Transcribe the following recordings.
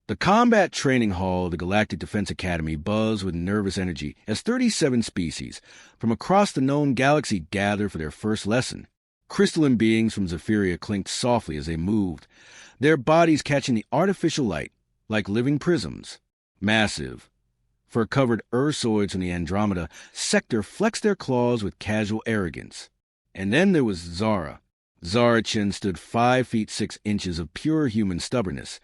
The combat training hall of the Galactic Defense Academy buzzed with nervous energy as 37 species from across the known galaxy gathered for their first lesson. Crystalline beings from Zephyria clinked softly as they moved, their bodies catching the artificial light like living prisms. Massive, fur-covered Ursoids from the Andromeda sector flexed their claws with casual arrogance. And then there was Zara. Zara Chin stood 5 feet 6 inches of pure human stubbornness,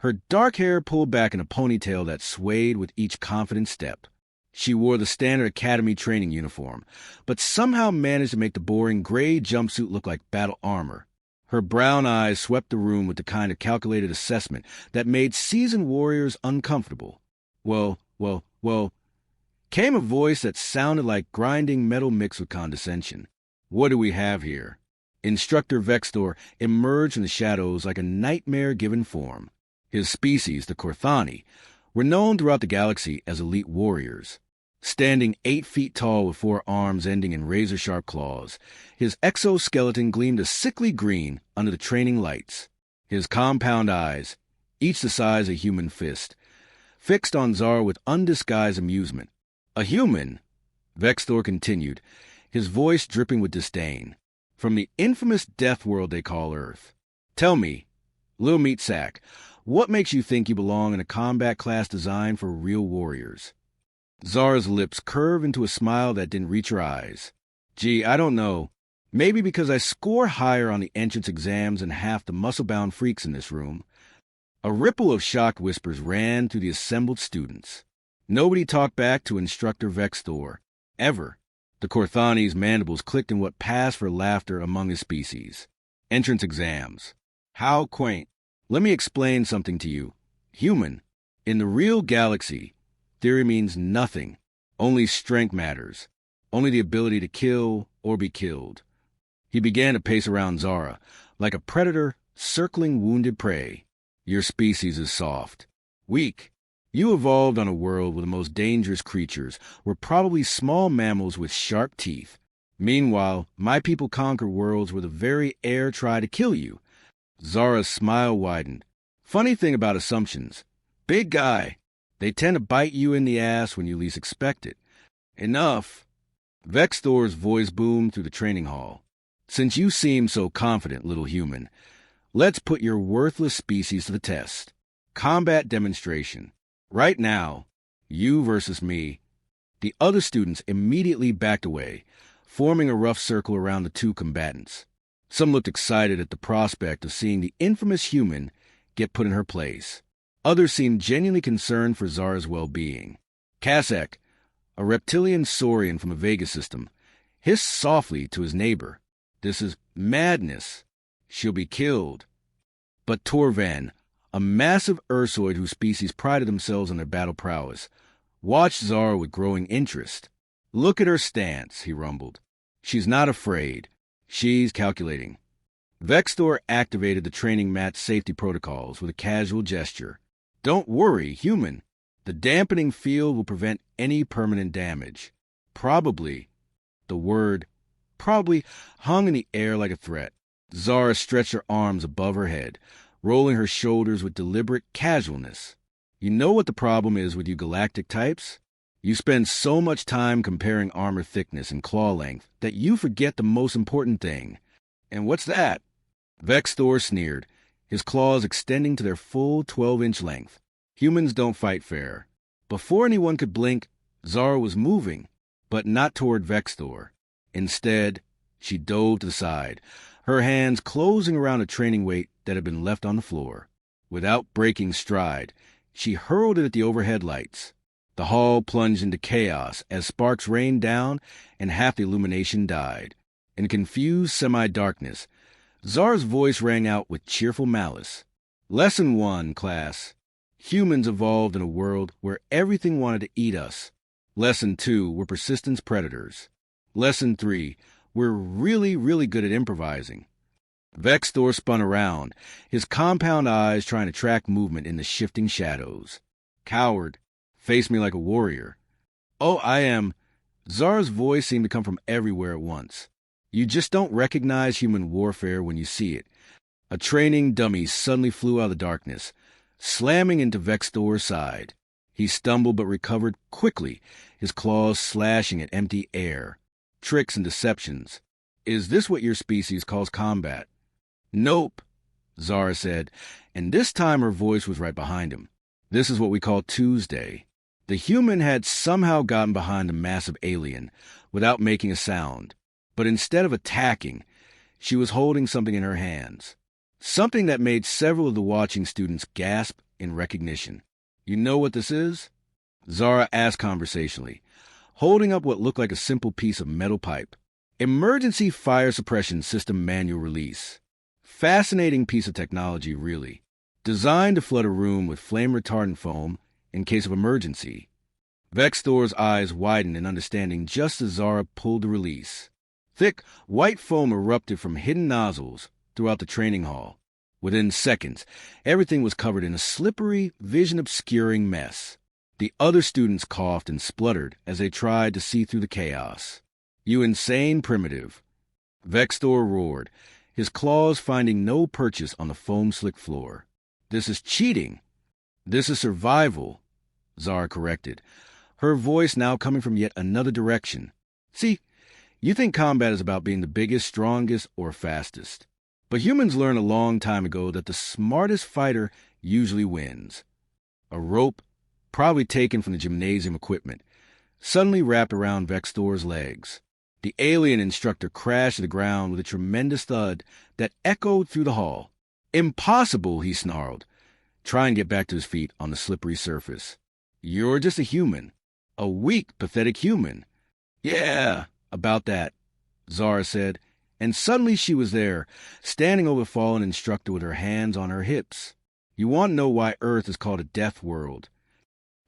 her dark hair pulled back in a ponytail that swayed with each confident step. She wore the standard academy training uniform, but somehow managed to make the boring gray jumpsuit look like battle armor. Her brown eyes swept the room with the kind of calculated assessment that made seasoned warriors uncomfortable. Well, came a voice that sounded like grinding metal mixed with condescension. What do we have here? Instructor Vex'thor emerged from the shadows like a nightmare given form. His species, the Korthani, were known throughout the galaxy as elite warriors. Standing 8 feet tall with 4 arms ending in razor-sharp claws, his exoskeleton gleamed a sickly green under the training lights. His compound eyes, each the size of a human fist, fixed on Zara with undisguised amusement. A human, Vex'thor continued, his voice dripping with disdain. From the infamous Deathworld they call Earth. Tell me, little meat sack, what makes you think you belong in a combat class designed for real warriors? Zara's lips curved into a smile that didn't reach her eyes. Gee, I don't know. Maybe because I score higher on the entrance exams than half the muscle-bound freaks in this room. A ripple of shocked whispers ran through the assembled students. Nobody talked back to Instructor Vex'thor. Ever. The Korthani's mandibles clicked in what passed for laughter among his species. Entrance exams. How quaint. Let me explain something to you. Human. In the real galaxy, theory means nothing. Only strength matters. Only the ability to kill or be killed. He began to pace around Zara, like a predator circling wounded prey. Your species is soft. Weak. You evolved on a world where the most dangerous creatures were probably small mammals with sharp teeth. Meanwhile, my people conquer worlds where the very air try to kill you. Zara's smile widened. Funny thing about assumptions. Big guy. They tend to bite you in the ass when you least expect it. Enough. Vex'thor's voice boomed through the training hall. Since you seem so confident, little human, let's put your worthless species to the test. Combat demonstration. Right now, you versus me. The other students immediately backed away, forming a rough circle around the two combatants. Some looked excited at the prospect of seeing the infamous human get put in her place. Others seemed genuinely concerned for Zara's well-being. Kasek, a reptilian saurian from a Vega system, hissed softly to his neighbor. This is madness. She'll be killed. But Torvan, a massive Ursoid whose species prided themselves on their battle prowess, watched Zara with growing interest. Look at her stance, he rumbled. She's not afraid. She's calculating. Vex'thor activated the training mat's safety protocols with a casual gesture. Don't worry, human. The dampening field will prevent any permanent damage. Probably. The word probably hung in the air like a threat. Zara stretched her arms above her head, rolling her shoulders with deliberate casualness. You know what the problem is with you galactic types? You spend so much time comparing armor thickness and claw length that you forget the most important thing. And what's that? Vex'thor sneered, his claws extending to their full 12-inch length. Humans don't fight fair. Before anyone could blink, Zara was moving, but not toward Vex'thor. Instead, she dove to the side, her hands closing around a training weight that had been left on the floor. Without breaking stride, she hurled it at the overhead lights. The hall plunged into chaos as sparks rained down and half the illumination died. In confused semi-darkness, Zara's voice rang out with cheerful malice. Lesson 1, class. Humans evolved in a world where everything wanted to eat us. Lesson 2, we're persistence predators. Lesson 3, we're really, really good at improvising. Vex'thor spun around, his compound eyes trying to track movement in the shifting shadows. Coward. Face me like a warrior. Oh, I am. Zara's voice seemed to come from everywhere at once. You just don't recognize human warfare when you see it. A training dummy suddenly flew out of the darkness, slamming into Vex'thor's side. He stumbled but recovered quickly, his claws slashing at empty air. Tricks and deceptions. Is this what your species calls combat? Nope, Zara said, and this time her voice was right behind him. This is what we call Tuesday. The human had somehow gotten behind the massive alien without making a sound, but instead of attacking, she was holding something in her hands. Something that made several of the watching students gasp in recognition. You know what this is? Zara asked conversationally, holding up what looked like a simple piece of metal pipe. Emergency fire suppression system manual release. Fascinating piece of technology, really. Designed to flood a room with flame-retardant foam in case of emergency. Vex'thor's eyes widened in understanding just as Zara pulled the release. Thick, white foam erupted from hidden nozzles throughout the training hall. Within seconds, everything was covered in a slippery, vision-obscuring mess. The other students coughed and spluttered as they tried to see through the chaos. You insane primitive. Vex'thor roared, his claws finding no purchase on the foam-slick floor. This is cheating. This is survival, Zara corrected, her voice now coming from yet another direction. See, you think combat is about being the biggest, strongest, or fastest. But humans learned a long time ago that the smartest fighter usually wins. A rope, probably taken from the gymnasium equipment, suddenly wrapped around Vex'thor's legs. The alien instructor crashed to the ground with a tremendous thud that echoed through the hall. Impossible, he snarled, trying to get back to his feet on the slippery surface. You're just a human. A weak, pathetic human. Yeah, about that, Zara said, and suddenly she was there, standing over the fallen instructor with her hands on her hips. You want to know why Earth is called a Deathworld?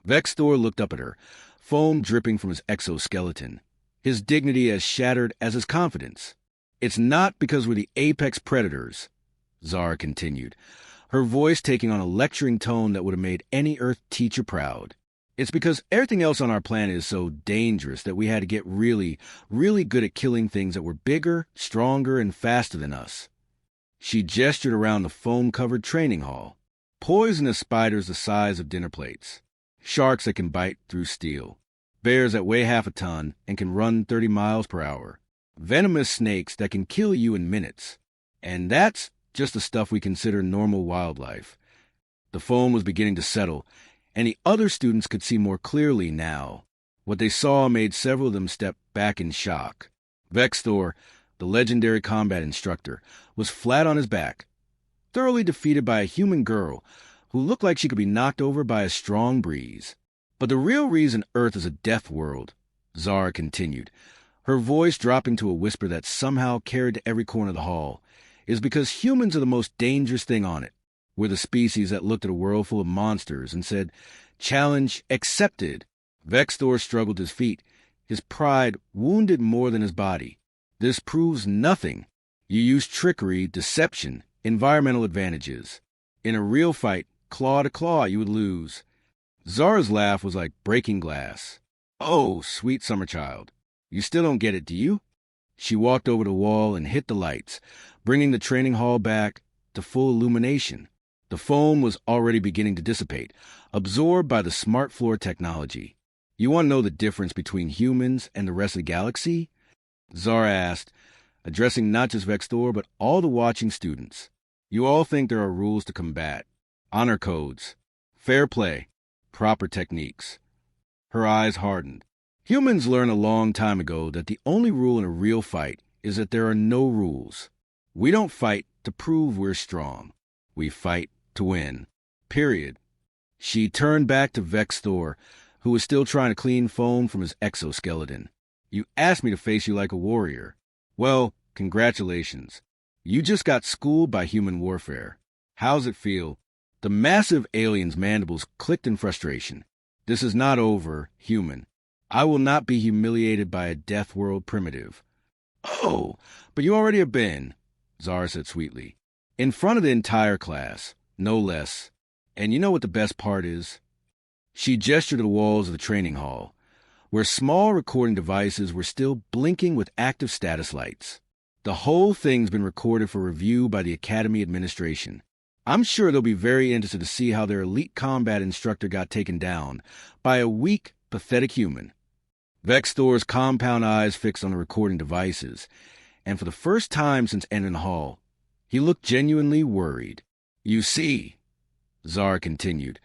Vex'thor looked up at her, foam dripping from his exoskeleton, his dignity as shattered as his confidence. It's not because we're the apex predators, Zara continued, her voice taking on a lecturing tone that would have made any Earth teacher proud. It's because everything else on our planet is so dangerous that we had to get really, really good at killing things that were bigger, stronger, and faster than us. She gestured around the foam-covered training hall. Poisonous spiders the size of dinner plates. Sharks that can bite through steel. Bears that weigh half a ton and can run 30 miles per hour. Venomous snakes that can kill you in minutes. And that's just the stuff we consider normal wildlife. The foam was beginning to settle, and the other students could see more clearly now. What they saw made several of them step back in shock. Vex'thor, the legendary combat instructor, was flat on his back, thoroughly defeated by a human girl who looked like she could be knocked over by a strong breeze. But the real reason Earth is a death world, Zara continued, her voice dropping to a whisper that somehow carried to every corner of the hall, is because humans are the most dangerous thing on it. We're the species that looked at a world full of monsters and said, "Challenge accepted." Vex'thor struggled to his feet, his pride wounded more than his body. This proves nothing. You use trickery, deception, environmental advantages. In a real fight, claw to claw, you would lose. Zara's laugh was like breaking glass. Oh, sweet summer child. You still don't get it, do you? She walked over the wall and hit the lights, bringing the training hall back to full illumination. The foam was already beginning to dissipate, absorbed by the smart floor technology. You want to know the difference between humans and the rest of the galaxy? Zara asked, addressing not just Vex'thor, but all the watching students. You all think there are rules to combat, honor codes, fair play, proper techniques. Her eyes hardened. Humans learned a long time ago that the only rule in a real fight is that there are no rules. We don't fight to prove we're strong. We fight to win. Period. She turned back to Vex'thor, who was still trying to clean foam from his exoskeleton. You asked me to face you like a warrior. Well, congratulations. You just got schooled by human warfare. How's it feel? The massive alien's mandibles clicked in frustration. This is not over, human. I will not be humiliated by a death world primitive. Oh, but you already have been, Zara said sweetly. In front of the entire class, no less. And you know what the best part is? She gestured to the walls of the training hall, where small recording devices were still blinking with active status lights. The whole thing's been recorded for review by the Academy administration. I'm sure they'll be very interested to see how their elite combat instructor got taken down by a weak, pathetic human. Vex'thor's compound eyes fixed on the recording devices, and for the first time since entering the hall, he looked genuinely worried. You see, Zara continued,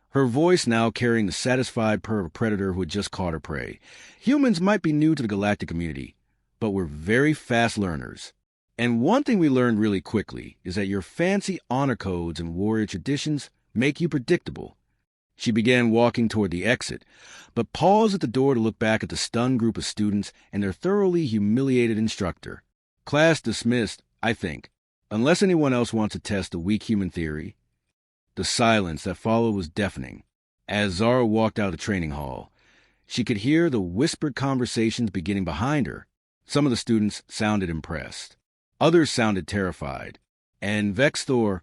her voice now carrying the satisfied purr of a predator who had just caught her prey. Humans might be new to the galactic community, but we're very fast learners. And one thing we learned really quickly is that your fancy honor codes and warrior traditions make you predictable. She began walking toward the exit, but paused at the door to look back at the stunned group of students and their thoroughly humiliated instructor. Class dismissed, I think, unless anyone else wants to test the weak human theory. The silence that followed was deafening. As Zara walked out of the training hall, she could hear the whispered conversations beginning behind her. Some of the students sounded impressed. Others sounded terrified. And Vex'thor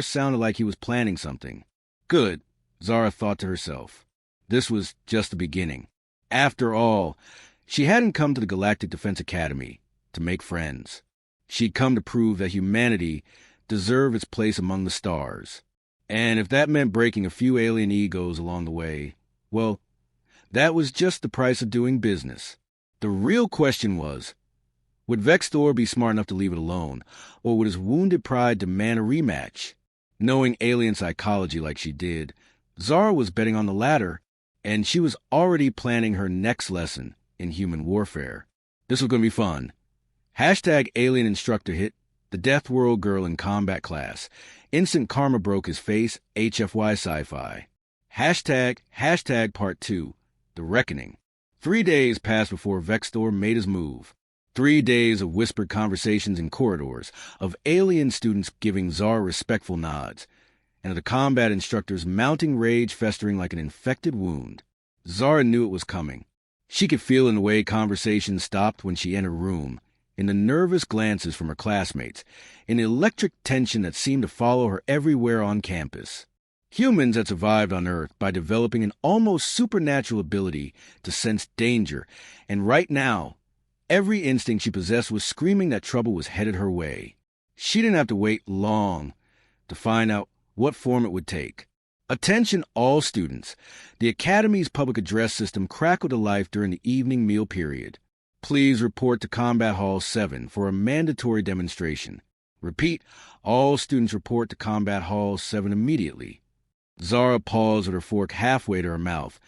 sounded like he was planning something. Good, Zara thought to herself. This was just the beginning. After all, she hadn't come to the Galactic Defense Academy to make friends. She'd come to prove that humanity deserved its place among the stars. And if that meant breaking a few alien egos along the way, well, that was just the price of doing business. The real question was, would Vex'thor be smart enough to leave it alone, or would his wounded pride demand a rematch? Knowing alien psychology like she did, Zara was betting on the latter, and she was already planning her next lesson in human warfare. This was going to be fun. Hashtag alien instructor hit the Deathworld girl in combat class. Instant karma broke his face, HFY Sci-Fi. Hashtag part 2, the reckoning. 3 days passed before Vex'thor made his move. 3 days of whispered conversations in corridors, of alien students giving Zara respectful nods, and of the combat instructor's mounting rage festering like an infected wound. Zara knew it was coming. She could feel in the way conversations stopped when she entered a room, in the nervous glances from her classmates, in the electric tension that seemed to follow her everywhere on campus. Humans had survived on Earth by developing an almost supernatural ability to sense danger, and right now, every instinct she possessed was screaming that trouble was headed her way. She didn't have to wait long to find out what form it would take. Attention all students. The Academy's public address system crackled to life during the evening meal period. Please report to Combat Hall 7 for a mandatory demonstration. Repeat, all students report to Combat Hall 7 immediately. Zara paused with her fork halfway to her mouth,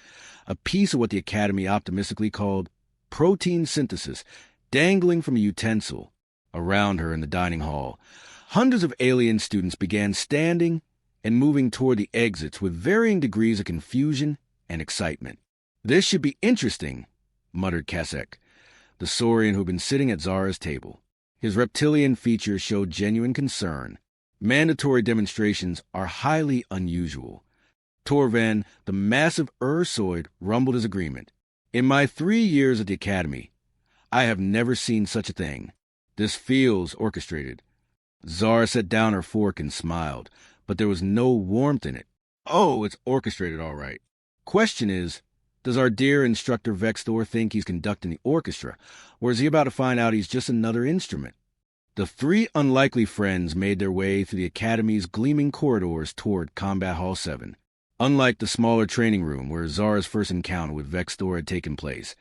a piece of what the Academy optimistically called protein synthesis dangling from a utensil. Around her in the dining hall, hundreds of alien students began standing and moving toward the exits with varying degrees of confusion and excitement. This should be interesting, muttered Kasek, the Saurian who had been sitting at Zara's table. His reptilian features showed genuine concern. Mandatory demonstrations are highly unusual. Torvan, the massive Ursoid, rumbled his agreement. In my 3 years at the Academy, I have never seen such a thing. This feels orchestrated. Zara set down her fork and smiled, but there was no warmth in it. Oh, it's orchestrated all right. Question is, does our dear instructor Vex'thor think he's conducting the orchestra, or is he about to find out he's just another instrument? The 3 unlikely friends made their way through the Academy's gleaming corridors toward Combat Hall 7. Unlike the smaller training room where Zara's first encounter with Vex'thor had taken place,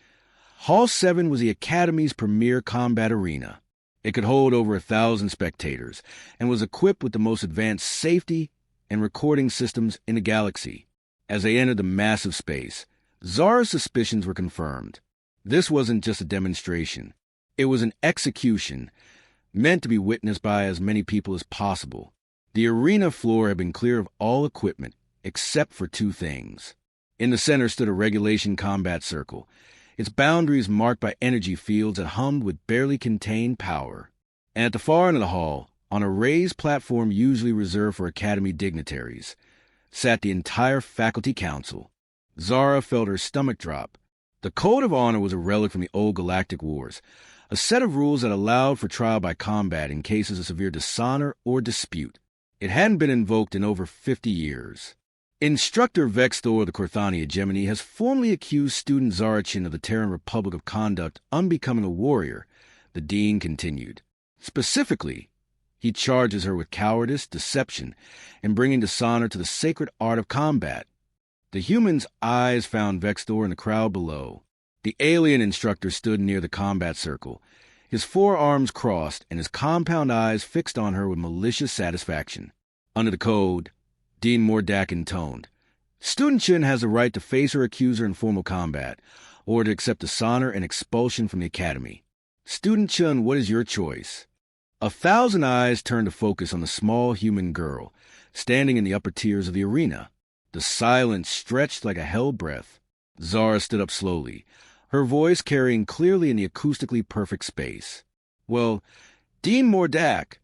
Hall 7 was the Academy's premier combat arena. It could hold over 1,000 spectators and was equipped with the most advanced safety and recording systems in the galaxy. As they entered the massive space, Zara's suspicions were confirmed. This wasn't just a demonstration. It was an execution meant to be witnessed by as many people as possible. The arena floor had been clear of all equipment, except for 2 things. In the center stood a regulation combat circle, its boundaries marked by energy fields that hummed with barely contained power. And at the far end of the hall, on a raised platform usually reserved for Academy dignitaries, sat the entire faculty council. Zara felt her stomach drop. The Code of Honor was a relic from the old galactic wars, a set of rules that allowed for trial by combat in cases of severe dishonor or dispute. It hadn't been invoked in over 50 years. Instructor Vex'thor of the Corthani Hegemony has formally accused student Zarachin of the Terran Republic of conduct unbecoming a warrior, the dean continued. Specifically, He charges her with cowardice, deception, and bringing dishonor to the sacred art of combat. The human's eyes found Vex'thor in the crowd below. The alien instructor stood near the combat circle, his forearms crossed and his compound eyes fixed on her with malicious satisfaction. Under the code, Dean Mordak intoned, "Student Chen has the right to face her accuser in formal combat, or to accept dishonor and expulsion from the academy. Student Chen, what is your choice?" 1,000 eyes turned to focus on the small human girl, standing in the upper tiers of the arena. The silence stretched like a held breath. Zara stood up slowly, her voice carrying clearly in the acoustically perfect space. "Well, Dean Mordak,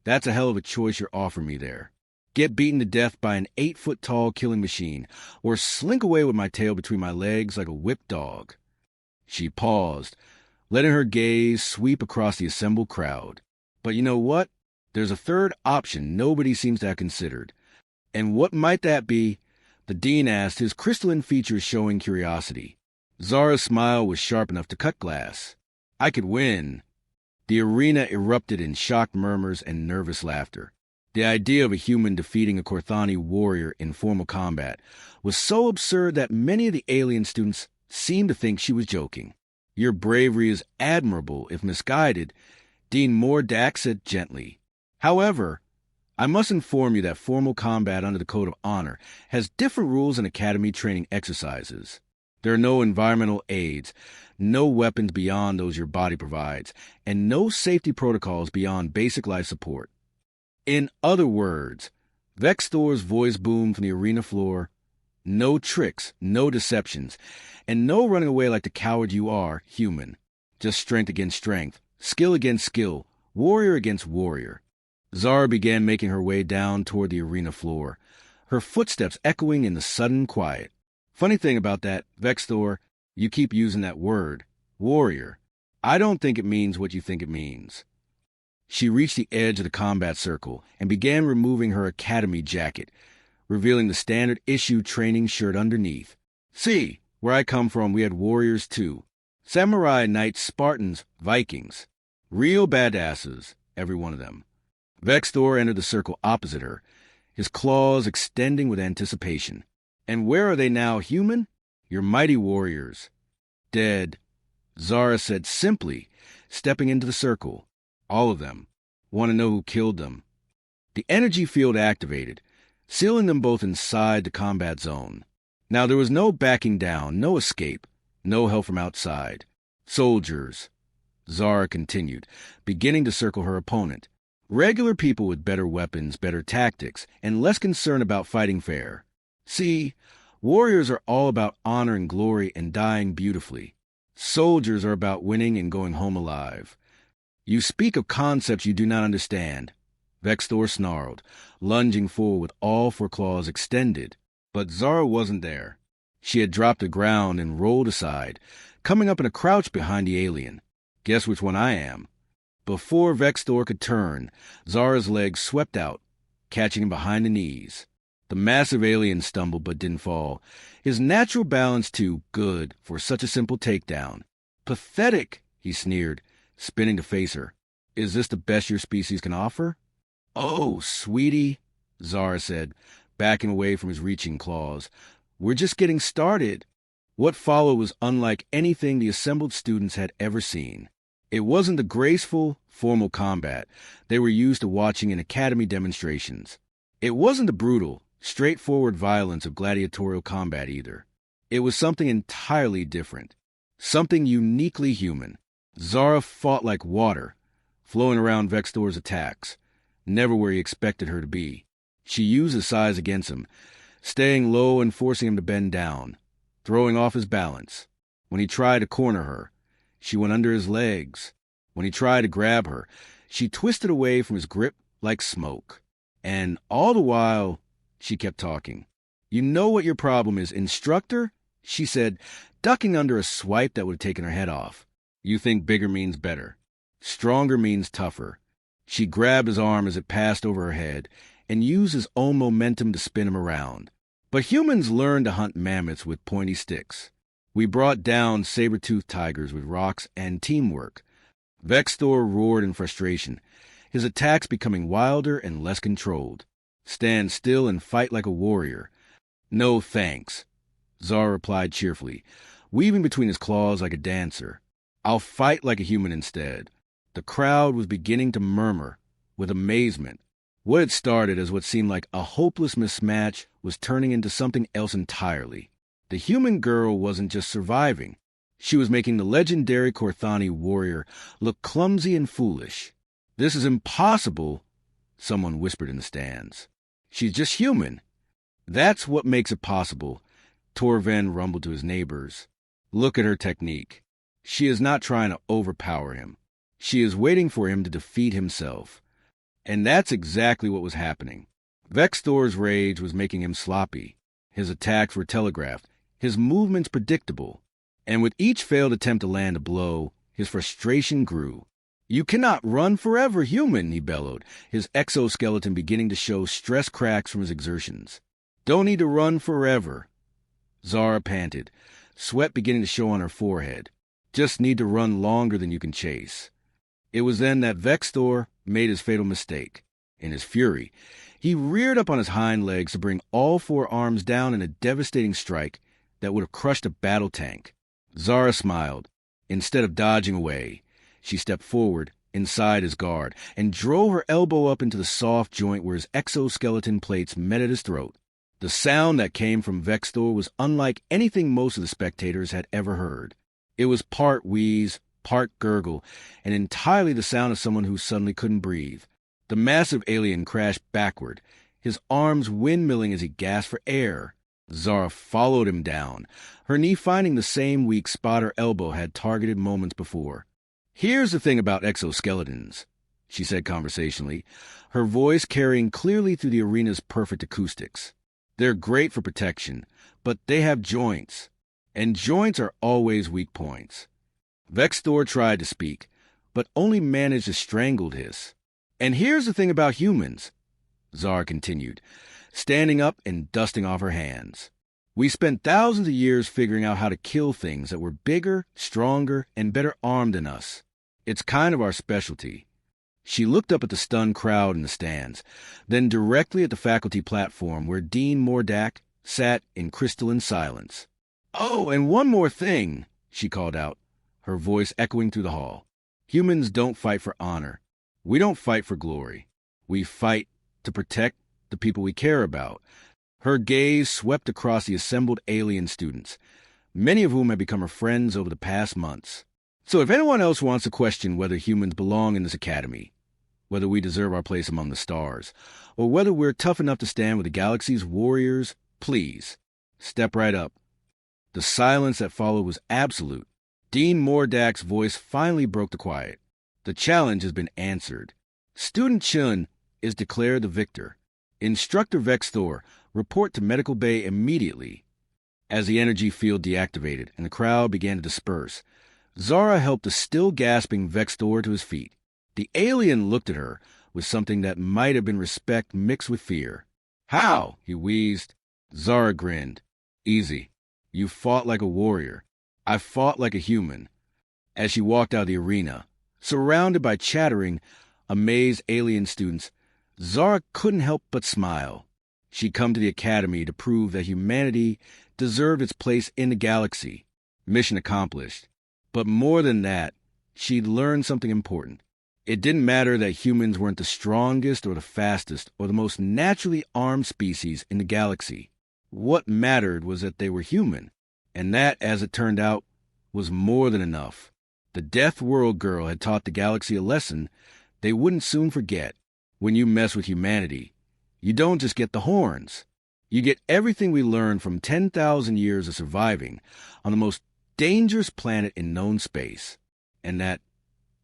that's a hell of a choice you're offering me there. Get beaten to death by an 8-foot-tall killing machine, or slink away with my tail between my legs like a whipped dog." She paused, letting her gaze sweep across the assembled crowd. "But you know what? There's a third option nobody seems to have considered." "And what might that be?" the dean asked, his crystalline features showing curiosity. Zara's smile was sharp enough to cut glass. "I could win." The arena erupted in shocked murmurs and nervous laughter. The idea of a human defeating a Korthani warrior in formal combat was so absurd that many of the alien students seemed to think she was joking. "Your bravery is admirable, if misguided," Dean Mordak said gently. "However, I must inform you that formal combat under the Code of Honor has different rules and academy training exercises. There are no environmental aids, no weapons beyond those your body provides, and no safety protocols beyond basic life support. In other words," Vex'thor's voice boomed from the arena floor, "no tricks, no deceptions, and no running away like the coward you are, human. Just strength against strength, skill against skill, warrior against warrior." Zara began making her way down toward the arena floor, her footsteps echoing in the sudden quiet. "Funny thing about that, Vex'thor, you keep using that word, warrior. I don't think it means what you think it means." She reached the edge of the combat circle and began removing her academy jacket, revealing the standard issue training shirt underneath. "See, where I come from, we had warriors too. Samurai, knights, Spartans, Vikings. Real badasses, every one of them." Vex'thor entered the circle opposite her, his claws extending with anticipation. "And where are they now, human? Your mighty warriors." "Dead," Zara said simply, stepping into the circle. "All of them. Want to know who killed them?" The energy field activated, sealing them both inside the combat zone. Now there was no backing down, no escape, no help from outside. "Soldiers," Zara continued, beginning to circle her opponent. "Regular people with better weapons, better tactics, and less concern about fighting fair. See, warriors are all about honor and glory and dying beautifully. Soldiers are about winning and going home alive. You speak of concepts you do not understand," Vex'thor snarled, lunging forward with all four claws extended. But Zara wasn't there. She had dropped to the ground and rolled aside, coming up in a crouch behind the alien. "Guess which one I am." Before Vex'thor could turn, Zara's legs swept out, catching him behind the knees. The massive alien stumbled but didn't fall, his natural balance too good for such a simple takedown. "Pathetic," he sneered, spinning to face her. "Is this the best your species can offer?" "Oh, sweetie," Zara said, backing away from his reaching claws. "We're just getting started." What followed was unlike anything the assembled students had ever seen. It wasn't the graceful, formal combat they were used to watching in academy demonstrations. It wasn't the brutal, straightforward violence of gladiatorial combat either. It was something entirely different, something uniquely human. Zara fought like water, flowing around Vex'thor's attacks, never where he expected her to be. She used his size against him, staying low and forcing him to bend down, throwing off his balance. When he tried to corner her, she went under his legs. When he tried to grab her, she twisted away from his grip like smoke. And all the while, she kept talking. "You know what your problem is, Instructor?" she said, ducking under a swipe that would have taken her head off. "You think bigger means better. Stronger means tougher." She grabbed his arm as it passed over her head and used his own momentum to spin him around. But humans learned to hunt mammoths with pointy sticks. We brought down saber-toothed tigers with rocks and teamwork. Vex'thor roared in frustration, his attacks becoming wilder and less controlled. "Stand still and fight like a warrior." "No, thanks," Zara replied cheerfully, weaving between his claws like a dancer. "I'll fight like a human instead." The crowd was beginning to murmur with amazement. What had started as what seemed like a hopeless mismatch was turning into something else entirely. The human girl wasn't just surviving. She was making the legendary Korthani warrior look clumsy and foolish. "This is impossible," someone whispered in the stands. "She's just human." "That's what makes it possible," Torven rumbled to his neighbors. "Look at her technique. She is not trying to overpower him. She is waiting for him to defeat himself." And that's exactly what was happening. Vex'thor's rage was making him sloppy. His attacks were telegraphed, his movements predictable. And with each failed attempt to land a blow, his frustration grew. "You cannot run forever, human," he bellowed, his exoskeleton beginning to show stress cracks from his exertions. "Don't need to run forever," Zara panted, sweat beginning to show on her forehead. "Just need to run longer than you can chase." It was then that Vex'thor made his fatal mistake. In his fury, he reared up on his hind legs to bring all four arms down in a devastating strike that would have crushed a battle tank. Zara smiled. Instead of dodging away, she stepped forward inside his guard and drove her elbow up into the soft joint where his exoskeleton plates met at his throat. The sound that came from Vex'thor was unlike anything most of the spectators had ever heard. It was part wheeze, part gurgle, and entirely the sound of someone who suddenly couldn't breathe. The massive alien crashed backward, his arms windmilling as he gasped for air. Zara followed him down, her knee finding the same weak spot her elbow had targeted moments before. "Here's the thing about exoskeletons," she said conversationally, her voice carrying clearly through the arena's perfect acoustics. "They're great for protection, but they have joints, and joints are always weak points." Vex'thor tried to speak, but only managed a strangled hiss. "And here's the thing about humans," Zara continued, standing up and dusting off her hands. "We spent thousands of years figuring out how to kill things that were bigger, stronger, and better armed than us. It's kind of our specialty." She looked up at the stunned crowd in the stands, then directly at the faculty platform where Dean Mordak sat in crystalline silence. "Oh, and one more thing," she called out, her voice echoing through the hall. "Humans don't fight for honor. We don't fight for glory. We fight to protect the people we care about." Her gaze swept across the assembled alien students, many of whom had become her friends over the past months. "So if anyone else wants to question whether humans belong in this academy, whether we deserve our place among the stars, or whether we're tough enough to stand with the galaxy's warriors, please, step right up." The silence that followed was absolute. Dean Mordak's voice finally broke the quiet. "The challenge has been answered. Student Chun is declared the victor. Instructor Vex'thor, report to Medical Bay immediately." As the energy field deactivated and the crowd began to disperse, Zara helped the still gasping Vex'thor to his feet. The alien looked at her with something that might have been respect mixed with fear. "How?" he wheezed. Zara grinned. "Easy. You fought like a warrior. I fought like a human." As she walked out of the arena, surrounded by chattering, amazed alien students, Zara couldn't help but smile. She'd come to the academy to prove that humanity deserved its place in the galaxy. Mission accomplished. But more than that, she'd learned something important. It didn't matter that humans weren't the strongest or the fastest or the most naturally armed species in the galaxy. What mattered was that they were human. And that, as it turned out, was more than enough. The Deathworld girl had taught the galaxy a lesson they wouldn't soon forget. When you mess with humanity, you don't just get the horns. You get everything we learned from 10,000 years of surviving on the most dangerous planet in known space. And that,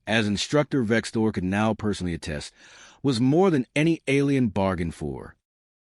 as Instructor Vex'thor could now personally attest, was more than any alien bargained for.